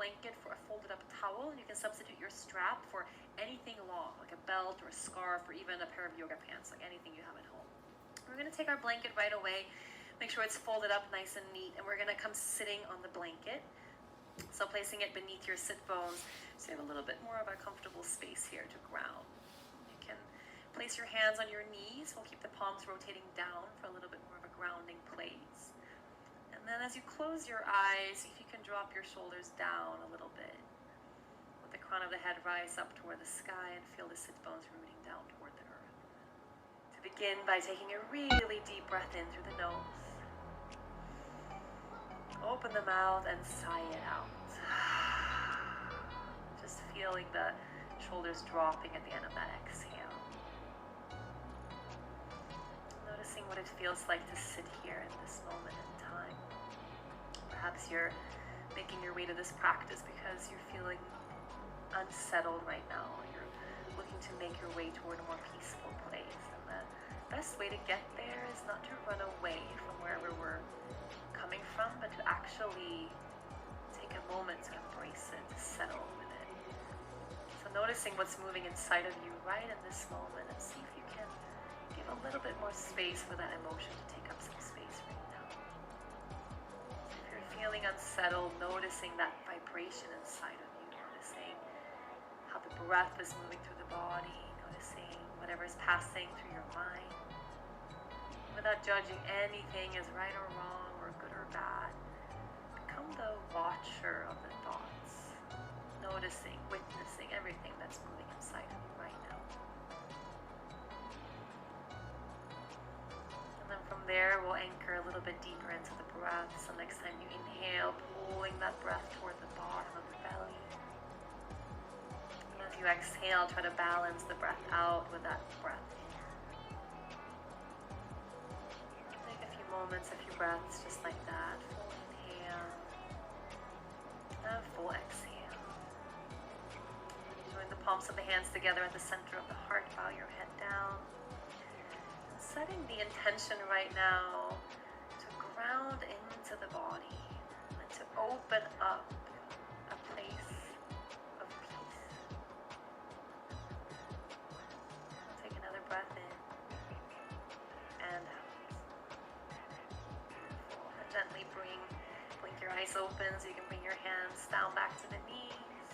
blanket for a folded up towel, and you can substitute your strap for anything long, like a belt or a scarf or even a pair of yoga pants, like anything you have at home. We're going to take our blanket right away, make sure it's folded up nice and neat, and we're going to come sitting on the blanket. So placing it beneath your sit bones, so you have a little bit more of a comfortable space here to ground. You can place your hands on your knees. We'll keep the palms rotating down for a little bit more of a grounding place. And then as you close your eyes, see if you can drop your shoulders down a little bit. Let the crown of the head rise up toward the sky and feel the sit bones rooting down toward the earth. To begin by taking a really deep breath in through the nose. Open the mouth and sigh it out. Just feeling the shoulders dropping at the end of that exhale. Noticing what it feels like to sit here in this moment in time. Perhaps you're making your way to this practice because you're feeling unsettled right now, or you're looking to make your way toward a more peaceful place. And the best way to get there is not to run away from wherever we're coming from, but to actually take a moment to embrace it, to settle with it. So noticing what's moving inside of you right in this moment, and see if you can give a little bit more space for that emotion to take up some space right now. So if you're feeling unsettled, noticing that vibration inside of you, noticing how the breath is moving through the body, noticing whatever is passing through your mind, without judging anything as right or wrong or good or bad. Become the watcher of the thoughts, noticing, witnessing everything that's moving inside of you right now. And then from there, we'll anchor a little bit deeper into the breath. So next time you inhale, pulling that breath toward the bottom of the belly. And as you exhale, try to balance the breath out with that breath in. Moments, a few breaths just like that. Full inhale and full exhale. Join the palms of the hands together at the center of the heart. Bow your head down. And setting the intention right now to ground into the body and to open up a place of peace. We'll take another breath in and out. Gently blink your eyes open so you can bring your hands down back to the knees.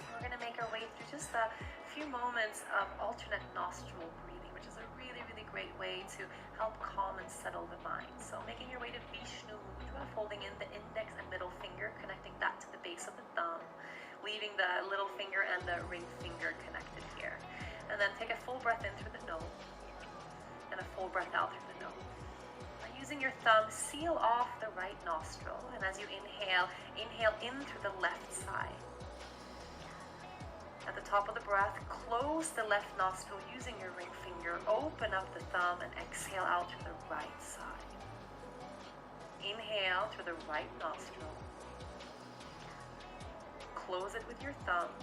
We're going to make our way through just a few moments of alternate nostril breathing, which is a really, really great way to help calm and settle the mind. So making your way to Vishnu Mudra, folding in the index and middle finger, connecting that to the base of the thumb, leaving the little finger and the ring finger connected here. And then take a full breath in through the nose and a full breath out through the nose. Using your thumb, seal off the right nostril, and as you inhale in through the left side. At the top of the breath, close the left nostril using your ring finger, open up the thumb, and exhale out through the right side. Inhale through the right nostril. Close it with your thumb,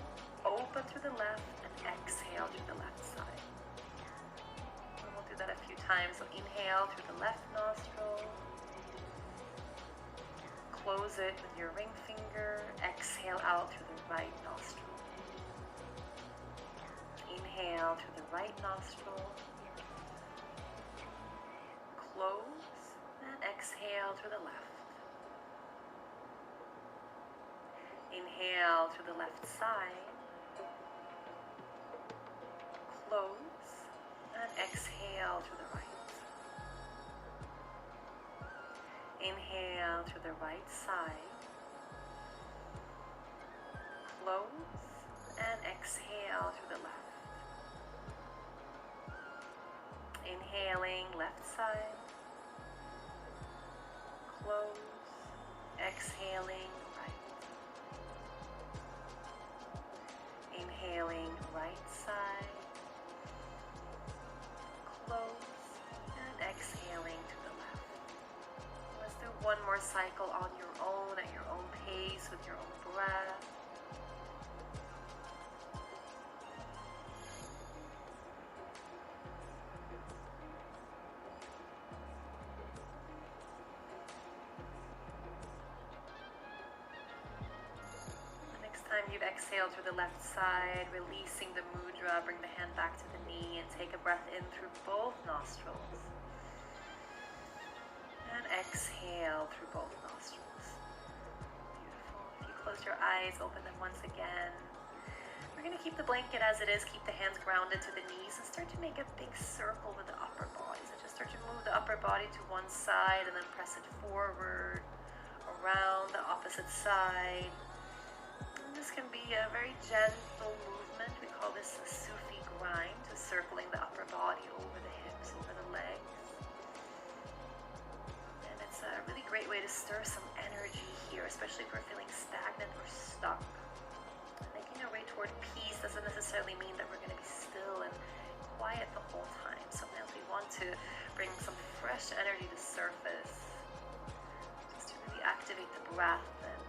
open through the left, and exhale through the left side. We'll do that a few times. So inhale through the left nostril. Close it with your ring finger. Exhale out through the right nostril. Inhale through the right nostril. Close and exhale through the left. Inhale through the left side. Close. And exhale through the right. Inhale through the right side. Close and exhale through the left. Inhaling left side. Close. Exhaling right. Inhaling right side. Close and exhaling to the left. Let's do one more cycle on your own, at your own pace, with your own breath. you've exhaled through the left side, releasing the mudra, bring the hand back to the knee and take a breath in through both nostrils. And exhale through both nostrils. Beautiful. If you close your eyes, open them once again. We're going to keep the blanket as it is, keep the hands grounded to the knees, and start to make a big circle with the upper body. So just start to move the upper body to one side and then press it forward, around the opposite side. And this can be a very gentle movement. We call this a Sufi grind, just circling the upper body over the hips, over the legs. And it's a really great way to stir some energy here, especially if we're feeling stagnant or stuck. Making our way toward peace doesn't necessarily mean that we're going to be still and quiet the whole time. Sometimes we want to bring some fresh energy to surface, just to really activate the breath and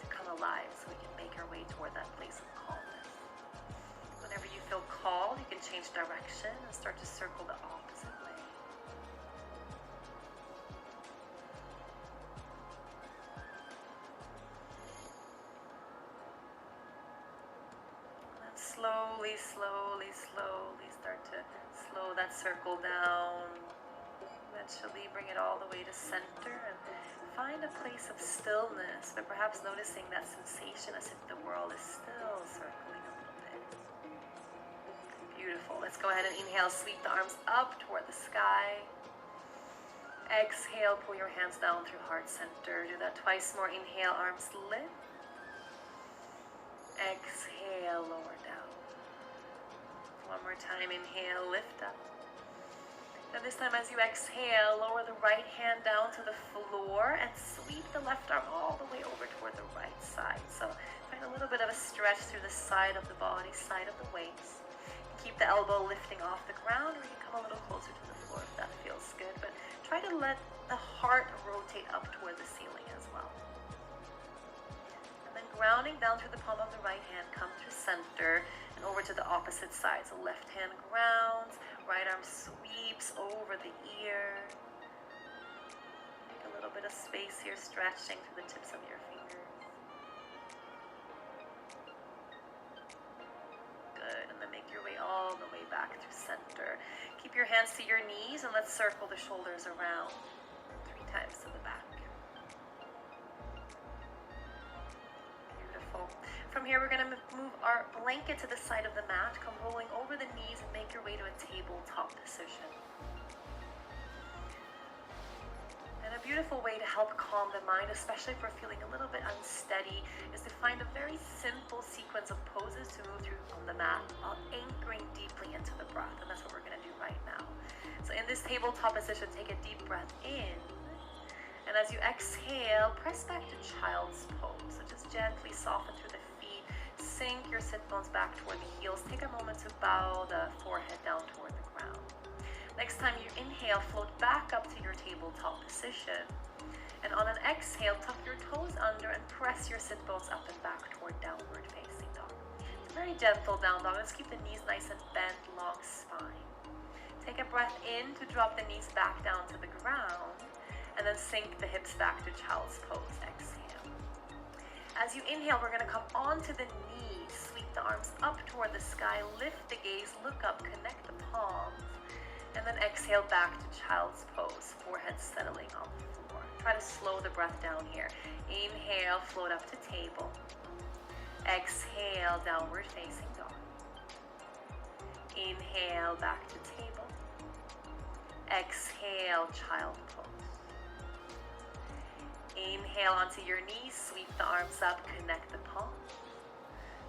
to come alive so we can make our way toward that place of calmness. Whenever you feel called, you can change direction and start to circle the opposite way. Slowly, slowly, slowly start to slow that circle down. Eventually bring it all the way to center and find a place of stillness, but perhaps noticing that sensation as if the world is still circling a little bit. Beautiful. Let's go ahead and inhale, sweep the arms up toward the sky. Exhale, pull your hands down through heart center. Do that twice more. Inhale, arms lift. Exhale, lower down. One more time, inhale, lift up. And this time as you exhale, lower the right hand down to the floor and sweep the left arm all the way over toward the right side. So find a little bit of a stretch through the side of the body, side of the waist. Keep the elbow lifting off the ground, or you can come a little closer to the floor if that feels good. But try to let the heart rotate up toward the ceiling as well. Grounding down through the palm of the right hand, come through center and over to the opposite side. So left hand grounds, right arm sweeps over the ear. Make a little bit of space here, stretching through the tips of your fingers. Good, and then make your way all the way back through center. Keep your hands to your knees and let's circle the shoulders around 3 times to the back. From here, we're going to move our blanket to the side of the mat, come rolling over the knees and make your way to a tabletop position. And a beautiful way to help calm the mind, especially if we're feeling a little bit unsteady, is to find a very simple sequence of poses to move through on the mat while anchoring deeply into the breath. And that's what we're going to do right now. So in this tabletop position, take a deep breath in. And as you exhale, press back to child's pose. So just gently soften through the feet, sink your sit bones back toward the heels. Take a moment to bow the forehead down toward the ground. Next time you inhale, float back up to your tabletop position. And on an exhale, tuck your toes under and press your sit bones up and back toward downward facing dog. It's a very gentle down dog. Let's keep the knees nice and bent, long spine. Take a breath in to drop the knees back down to the ground. And then sink the hips back to child's pose. Exhale. As you inhale, we're going to come onto the knees. Sweep the arms up toward the sky. Lift the gaze. Look up. Connect the palms. And then exhale back to child's pose. Forehead settling on the floor. Try to slow the breath down here. Inhale, float up to table. Exhale, downward facing dog. Inhale, back to table. Exhale, child pose. Inhale onto your knees, sweep the arms up, connect the palms.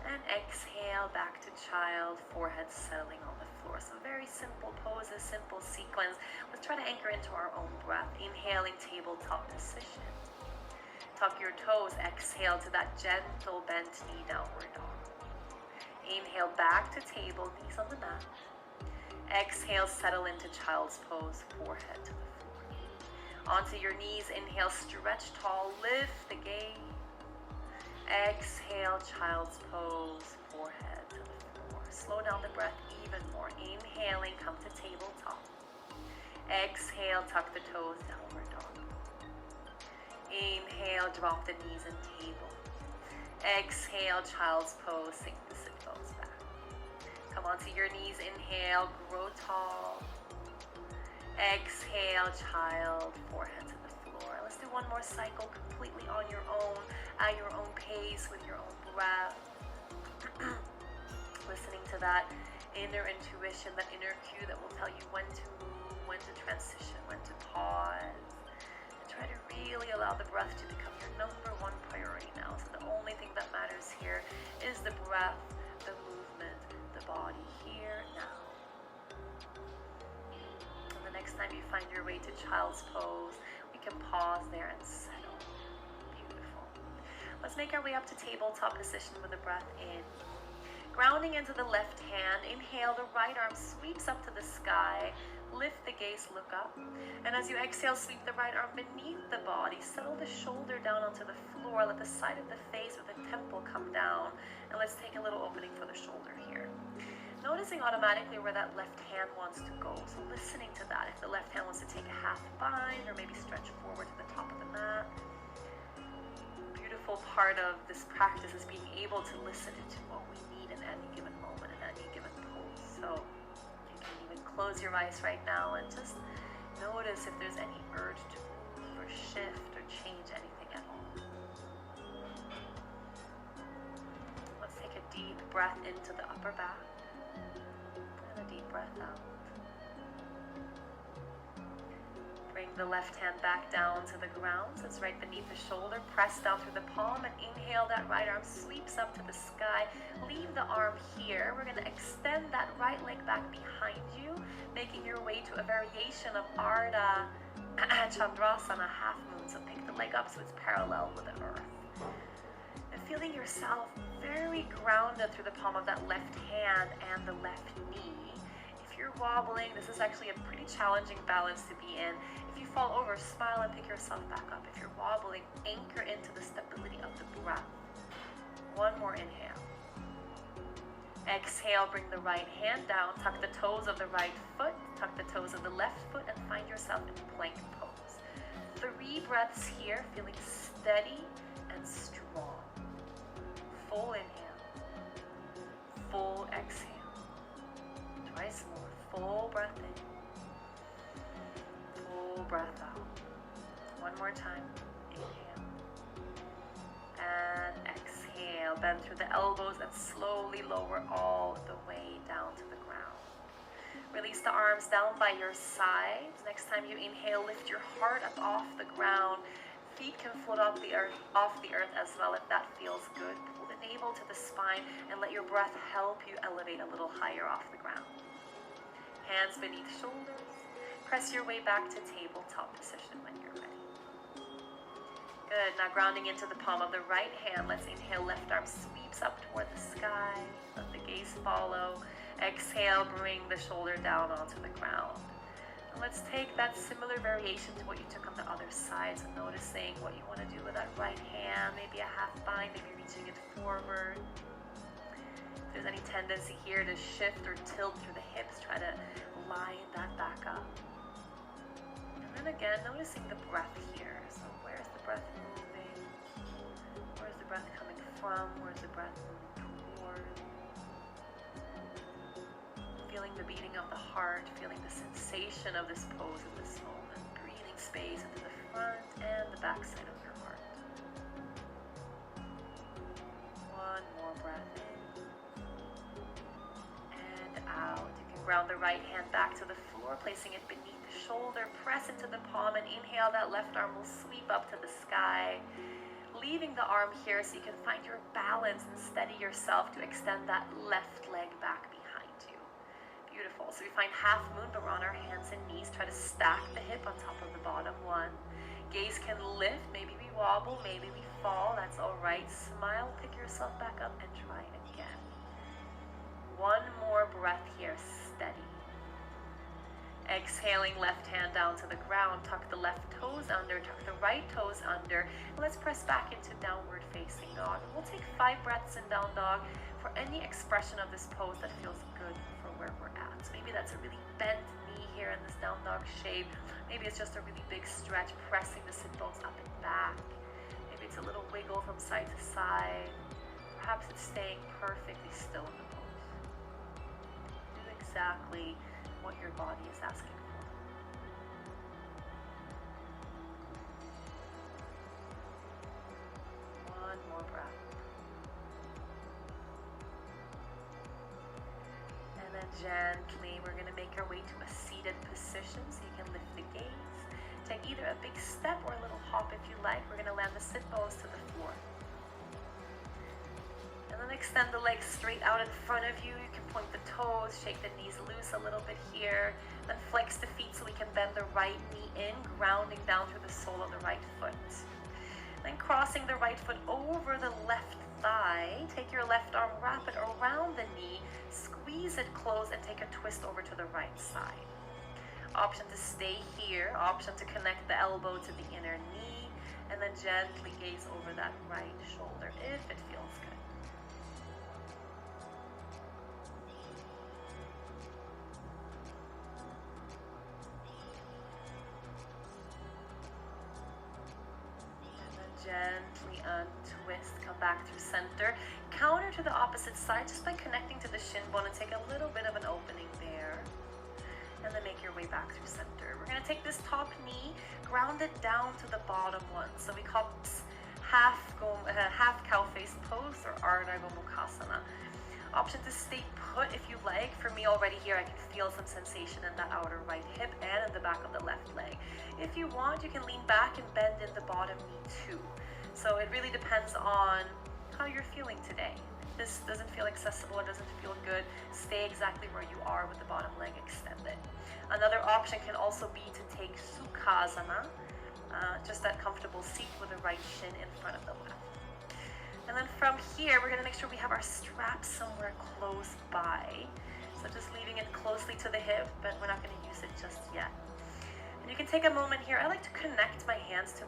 And exhale back to child, forehead settling on the floor. So very simple poses, simple sequence. Let's try to anchor into our own breath. Inhaling, tabletop position. Tuck your toes, exhale to that gentle bent knee, downward dog. Inhale back to table, knees on the mat. Exhale, settle into child's pose, forehead to the floor. Onto your knees, inhale, stretch tall, lift the gaze. Exhale, child's pose, forehead to the floor. Slow down the breath even more. Inhaling, come to tabletop. Exhale, tuck the toes, downward dog. Inhale, drop the knees and table. Exhale, child's pose, sink the sit bones back. Come onto your knees, inhale, grow tall. Exhale, child, forehead to the floor. Let's do one more cycle completely on your own, at your own pace, with your own breath. Listening to that inner intuition, that inner cue that will tell you when to move, when to transition, when to pause. And try to really allow the breath to become your number one priority now. So the only thing that matters here is the breath, the movement, the body, here, now. And the next time you find your way to child's pose, we can pause there and settle. Beautiful. Let's make our way up to tabletop position with the breath in. Grounding into the left hand, inhale, the right arm sweeps up to the sky. Lift the gaze, look up. And as you exhale, sweep the right arm beneath the body. Settle the shoulder down onto the floor. Let the side of the face or the temple come down. And let's take a little opening for the shoulder here. Noticing automatically where that left hand wants to go. So listening to that. If the left hand wants to take a half bind or maybe stretch forward to the top of the mat. Beautiful part of this practice is being able to listen to what we need in any given moment, in any given pose. So you can even close your eyes right now and just notice if there's any urge to move or shift or change anything at all. Let's take a deep breath into the upper back and a deep breath out. Bring the left hand back down to the ground, so it's right beneath the shoulder. Press down through the palm and inhale, that right arm sweeps up to the sky. Leave the arm here. We're going to extend that right leg back behind you, making your way to a variation of Ardha Chandrasana, half moon. So pick the leg up so it's parallel with the earth. And feeling yourself very grounded through the palm of that left hand and the left knee. If you're wobbling, this is actually a pretty challenging balance to be in. If you fall over, smile and pick yourself back up. If you're wobbling, anchor into the stability of the breath. One more inhale. Exhale, bring the right hand down, tuck the toes of the right foot, tuck the toes of the left foot, and find yourself in plank pose. 3 breaths here, feeling steady and strong. Full inhale, full exhale. Twice more. Full breath in. Full breath out. One more time. Inhale. And exhale. Bend through the elbows and slowly lower all the way down to the ground. Release the arms down by your sides. Next time you inhale, lift your heart up off the ground. Feet can float off the earth as well if that feels good. Pull the navel to the spine and let your breath help you elevate a little higher off the ground. Hands beneath shoulders. Press your way back to tabletop position when you're ready. Good. Now grounding into the palm of the right hand. Let's inhale. Left arm sweeps up toward the sky. Let the gaze follow. Exhale. Bring the shoulder down onto the ground. And let's take that similar variation to what you took on the other side. So noticing what you want to do with that right hand. Maybe a half bind. Maybe reaching it forward. If there's any tendency here to shift or tilt through the hips, try to line that back up. And then again, noticing the breath here. So where's the breath moving? Where's the breath coming from? Where's the breath moving toward? Feeling the beating of the heart, feeling the sensation of this pose in this moment. Breathing space into the front and the back side of your heart. One more breath in. Out. You can ground the right hand back to the floor, placing it beneath the shoulder. Press into the palm and inhale. That left arm will sweep up to the sky. Leaving the arm here so you can find your balance and steady yourself to extend that left leg back behind you. Beautiful. So we find half moon, but we're on our hands and knees. Try to stack the hip on top of the bottom one. Gaze can lift. Maybe we wobble. Maybe we fall. That's all right. Smile. Pick yourself back up and try again. One more breath here, steady. Exhaling, left hand down to the ground. Tuck the left toes under, tuck the right toes under. And let's press back into downward facing dog. And we'll take 5 breaths in down dog for any expression of this pose that feels good for where we're at. So maybe that's a really bent knee here in this down dog shape. Maybe it's just a really big stretch, pressing the sit bones up and back. Maybe it's a little wiggle from side to side. perhaps it's staying perfectly still in the pose. Do exactly what your body is asking for. One more breath. And then gently, we're going to make our way to a seated position so you can lift the gaze. Take either a big step or a little hop if you like. We're going to land the sit bones to the floor. And then extend the legs straight out in front of you. You can point the toes, shake the knees loose a little bit here. Then flex the feet so we can bend the right knee in, grounding down through the sole of the right foot. Then crossing the right foot over the left thigh. Take your left arm, wrap it around the knee, squeeze it close, and take a twist over to the right side. Option to stay here, option to connect the elbow to the inner knee, and then gently gaze over that right shoulder if it feels good. And then gently untwist, come back through center, counter to the opposite side just by connecting to the shin bone and take a little bit of an opening there. And then make your way back through center. We're going to take this top knee, ground it down to the bottom one. So we call this half cow face pose or Ardha Gomukhasana. Option to stay put if you like. For me already here, I can feel some sensation in that outer right hip and in the back of the left leg. If you want, you can lean back and bend in the bottom knee too. So it really depends on how you're feeling today. This doesn't feel accessible, it doesn't feel good, stay exactly where you are with the bottom leg extended. Another option can also be to take Sukhasana, just that comfortable seat with the right shin in front of the left. And then from here, we're going to make sure we have our straps somewhere close by. So just leaving it closely to the hip, but we're not going to use it just yet. And you can take a moment here. I like to connect my hands to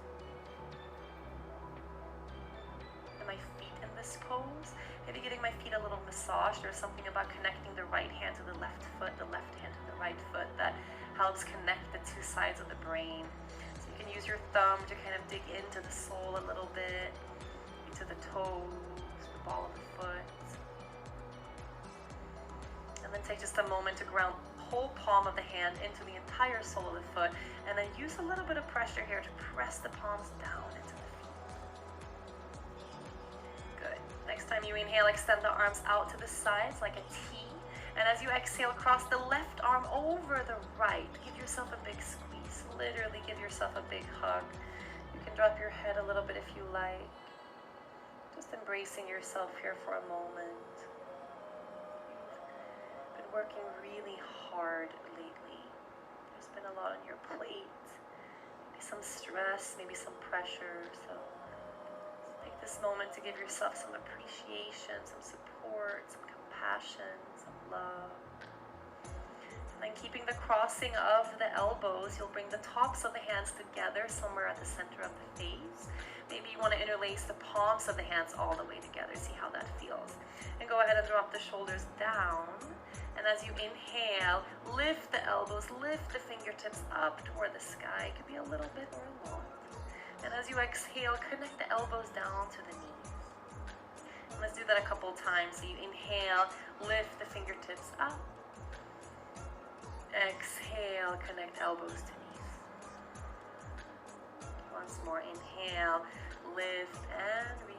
my feet in this pose. Maybe getting my feet a little massaged. There's something about connecting the right hand to the left foot, the left hand to the right foot that helps connect the two sides of the brain. So you can use your thumb to kind of dig into the sole a little bit, into the toes, the ball of the foot. And then take just a moment to ground the whole palm of the hand into the entire sole of the foot, and then use a little bit of pressure here to press the palms down into the feet. Good. Next time you inhale, extend the arms out to the sides like a T. And as you exhale, cross the left arm over the right. Give yourself a big squeeze. Literally give yourself a big hug. You can drop your head a little bit if you like. Just embracing yourself here for a moment. You've been working really hard lately. There's been a lot on your plate. Maybe some stress, maybe some pressure. So take this moment to give yourself some appreciation, some support, some compassion, some love. And then keeping the crossing of the elbows, you'll bring the tops of the hands together somewhere at the center of the face. Maybe you want to interlace the palms of the hands all the way together. See how that feels. And go ahead and drop the shoulders down. And as you inhale, lift the elbows, lift the fingertips up toward the sky. It could be a little bit or a lot. And as you exhale, connect the elbows down to the knees. And let's do that a couple times. So you inhale, lift the fingertips up. Exhale, connect elbows to knees. Once more, inhale, lift and reach.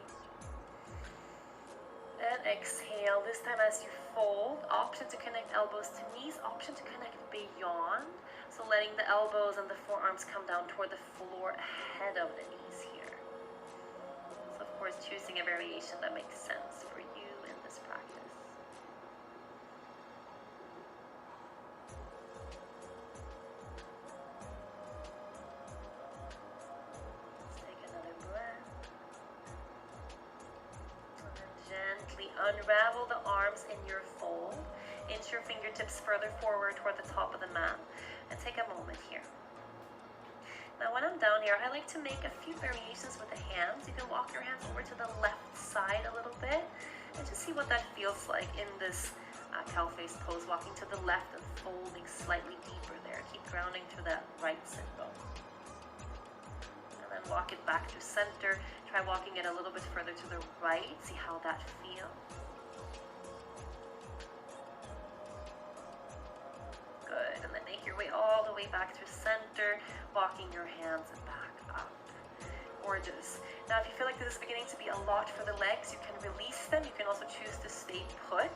And exhale, this time as you fold, option to connect elbows to knees, option to connect beyond. So letting the elbows and the forearms come down toward the floor ahead of the knees here. So of course, choosing a variation that makes sense for you in this practice. Unravel the arms in your fold. Inch your fingertips further forward toward the top of the mat. And take a moment here. Now when I'm down here, I like to make a few variations with the hands. You can walk your hands over to the left side a little bit. And just see what that feels like in this cow face pose. Walking to the left and folding slightly deeper there. Keep grounding through that right sit bone. And then then walk it back to center. Try walking it a little bit further to the right. See how that feels. Good. And then make your way all the way back to center, walking your hands back up. Gorgeous. Now, if you feel like this is beginning to be a lot for the legs, you can release them. You can also choose to stay put.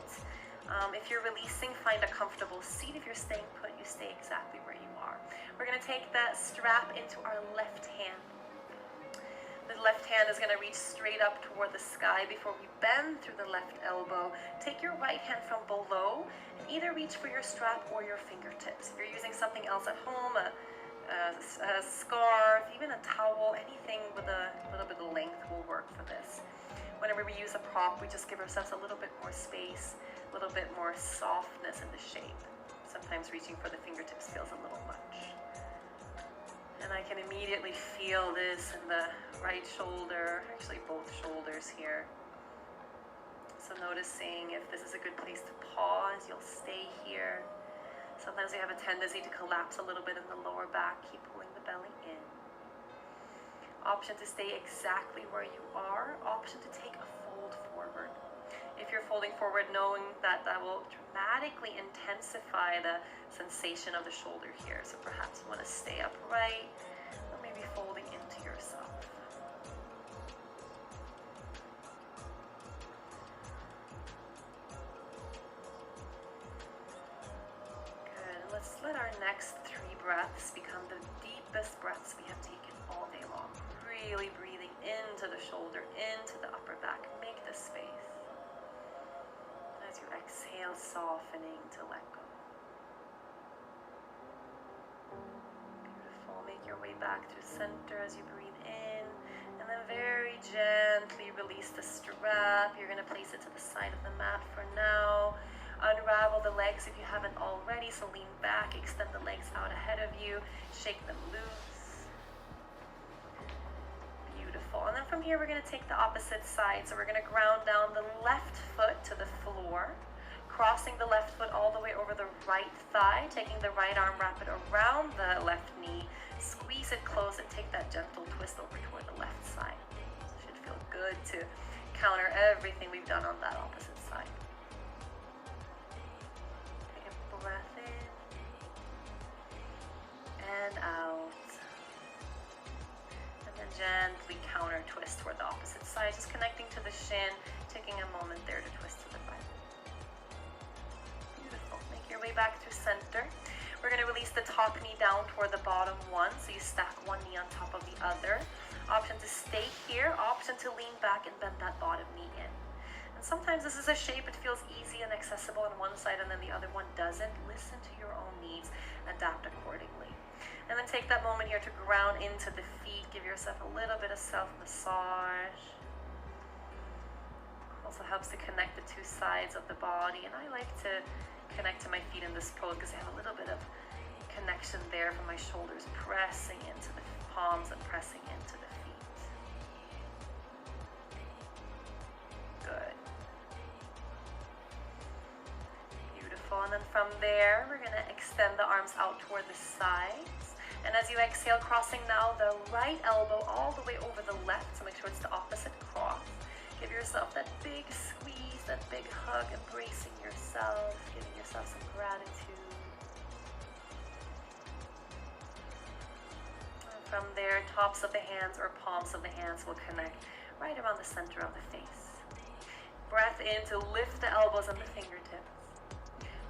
If you're releasing, find a comfortable seat. If you're staying put, you stay exactly where you are. We're going to take that strap into our left hand. The left hand is going to reach straight up toward the sky before we bend through the left elbow. Take your right hand from below and either reach for your strap or your fingertips. If you're using something else at home, a scarf, even a towel, anything with a little bit of length will work for this. Whenever we use a prop, we just give ourselves a little bit more space, a little bit more softness in the shape. Sometimes reaching for the fingertips feels a little much. And I can immediately feel this in the right shoulder, actually both shoulders here. So noticing if this is a good place to pause, you'll stay here. Sometimes you have a tendency to collapse a little bit in the lower back. Keep pulling the belly in. Option to stay exactly where you are. Option to take a fold forward. If you're folding forward, knowing that that will dramatically intensify the sensation of the shoulder here. So perhaps you want to stay upright or maybe folding into yourself. Good. Let's let our next 3 breaths become the deepest breaths we have taken all day long. Really breathing into the shoulder, into the upper back. Make the space. As you exhale, softening to let go. Beautiful. Make your way back to center as you breathe in. And then very gently release the strap. You're going to place it to the side of the mat for now. Unravel the legs if you haven't already. So lean back, extend the legs out ahead of you. Shake them loose. And then from here, we're going to take the opposite side. So we're going to ground down the left foot to the floor, crossing the left foot all the way over the right thigh, taking the right arm, wrap it around the left knee, squeeze it close, and take that gentle twist over toward the left side. It should feel good to counter everything we've done on that opposite side. Take a breath in and out. Gently counter twist toward the opposite side, just connecting to the shin, taking a moment there to twist to the right. Beautiful. Make your way back to center. We're going to release the top knee down toward the bottom one, so you stack one knee on top of the other. Option to stay here, option to lean back and bend that bottom knee in. And sometimes this is a shape, it feels easy and accessible on one side and then the other one doesn't. Listen to your own needs, adapt accordingly. And then take that moment here to ground into the feet. Give yourself a little bit of self-massage. Also helps to connect the 2 sides of the body. And I like to connect to my feet in this pose because I have a little bit of connection there from my shoulders pressing into the palms and pressing into the feet. Good. Beautiful. And then from there, we're going to extend the arms out toward the sides. And as you exhale, crossing now the right elbow all the way over the left, so make sure it's the opposite cross. Give yourself that big squeeze, that big hug, embracing yourself, giving yourself some gratitude. And from there, tops of the hands or palms of the hands will connect right around the center of the face. Breath in to lift the elbows and the fingertips.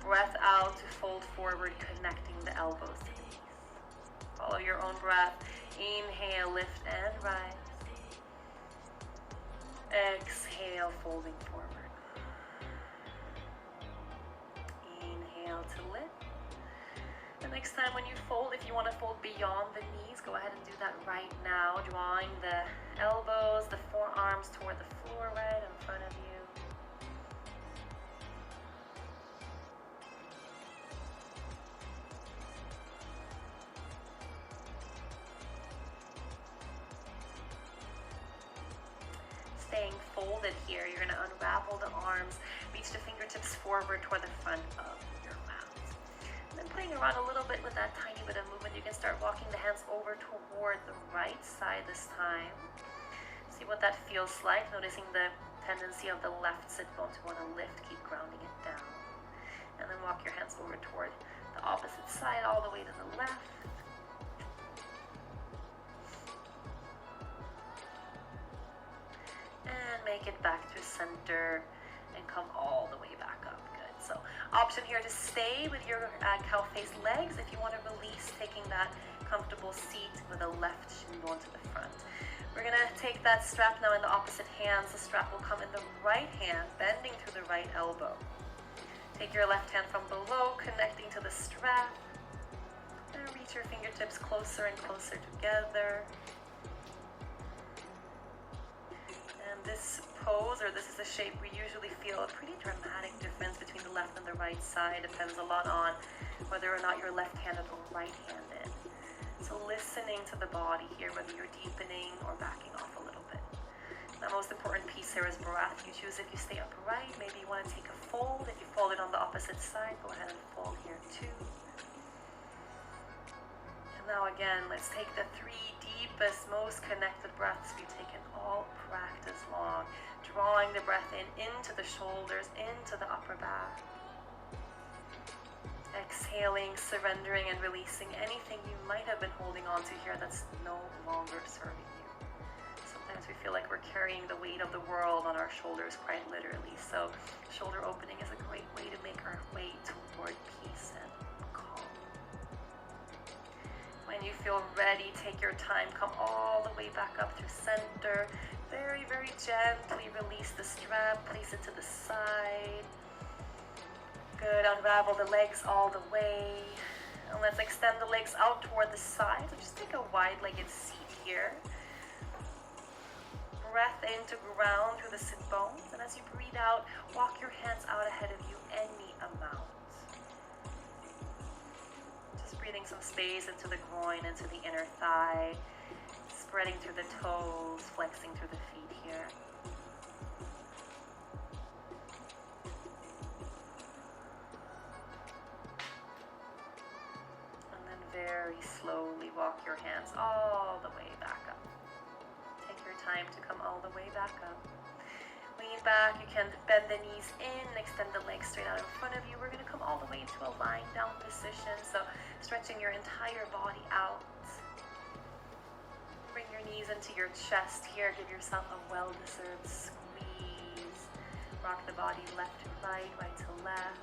Breath out to fold forward, connecting the elbows to the knees. Follow your own breath. Inhale, lift and rise. Exhale, folding forward. Inhale to lift. The next time when you fold, if you want to fold beyond the knees, go ahead and do that right now. Drawing the elbows, the forearms toward the floor right in front of you. Staying folded here, you're going to unravel the arms, reach the fingertips forward toward the front of your mat. And then playing around a little bit with that tiny bit of movement, you can start walking the hands over toward the right side this time. See what that feels like, noticing the tendency of the left sit bone to want to lift, keep grounding it down. And then walk your hands over toward the opposite side, all the way to the left. And make it back to center and come all the way back up. Good. So option here to stay with your cow face legs. If you want to release, taking that comfortable seat with the left shin bone to the front. We're going to take that strap now in the opposite hands. The strap will come in the right hand, bending to the right elbow. Take your left hand from below, connecting to the strap. And reach your fingertips closer and closer together. And this pose, or this is the shape, we usually feel a pretty dramatic difference between the left and the right side. Depends a lot on whether or not you're left-handed or right-handed. So listening to the body here, whether you're deepening or backing off a little bit. The most important piece here is breath. You choose if you stay upright. Maybe you want to take a fold. If you fold it on the opposite side, go ahead and fold here too. And now again, let's take the 3 deepest, most connected breaths we've taken all practice long. Drawing the breath in, into the shoulders, into the upper back. Exhaling, surrendering, and releasing anything you might have been holding on to here that's no longer serving you. Sometimes we feel like we're carrying the weight of the world on our shoulders, quite literally. So shoulder opening is a great way to make our way toward peace and calm. When you feel ready, take your time, come all the way back up through center. Very, very gently release the strap, place it to the side. Good, unravel the legs all the way. And let's extend the legs out toward the side. So just take a wide-legged seat here. Breath in to ground through the sit bones. And as you breathe out, walk your hands out ahead of you any amount. Just breathing some space into the groin, into the inner thigh. Spreading through the toes, flexing through the feet here. Very slowly walk your hands all the way back up. Take your time to come all the way back up. Lean back, you can bend the knees in, extend the legs straight out in front of you. We're going to come all the way into a lying down position, so stretching your entire body out. Bring your knees into your chest here, give yourself a well-deserved squeeze. Rock the body left to right, right to left.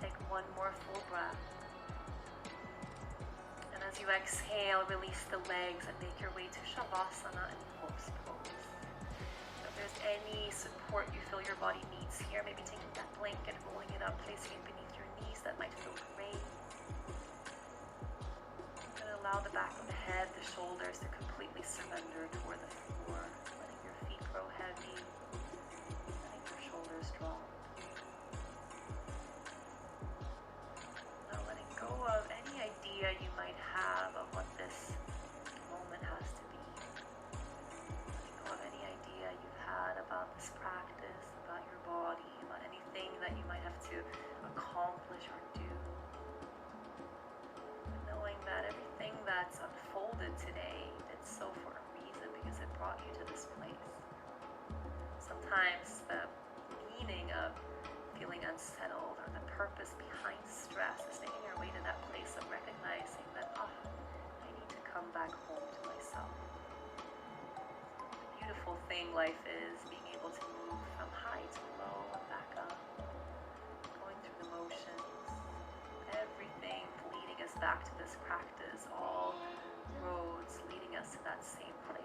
Take one more full breath. And as you exhale, release the legs and make your way to Shavasana and horse pose. So if there's any support you feel your body needs here, maybe taking that blanket, rolling it up, placing it beneath your knees, that might feel great. You're going to allow the back of the head, the shoulders to completely surrender toward the floor, letting your feet grow heavy, letting your shoulders drop. Of any idea you might have of what this moment has to be. Letting go of any idea you've had about this practice, about your body, about anything that you might have to accomplish or do. And knowing that everything that's unfolded today did so for a reason, because it brought you to this place. Sometimes the meaning of feeling unsettled or the purpose behind stress is making our way to that place of recognizing that, I need to come back home to myself. The beautiful thing life is being able to move from high to low and back up, going through the motions, everything leading us back to this practice, all roads leading us to that same place.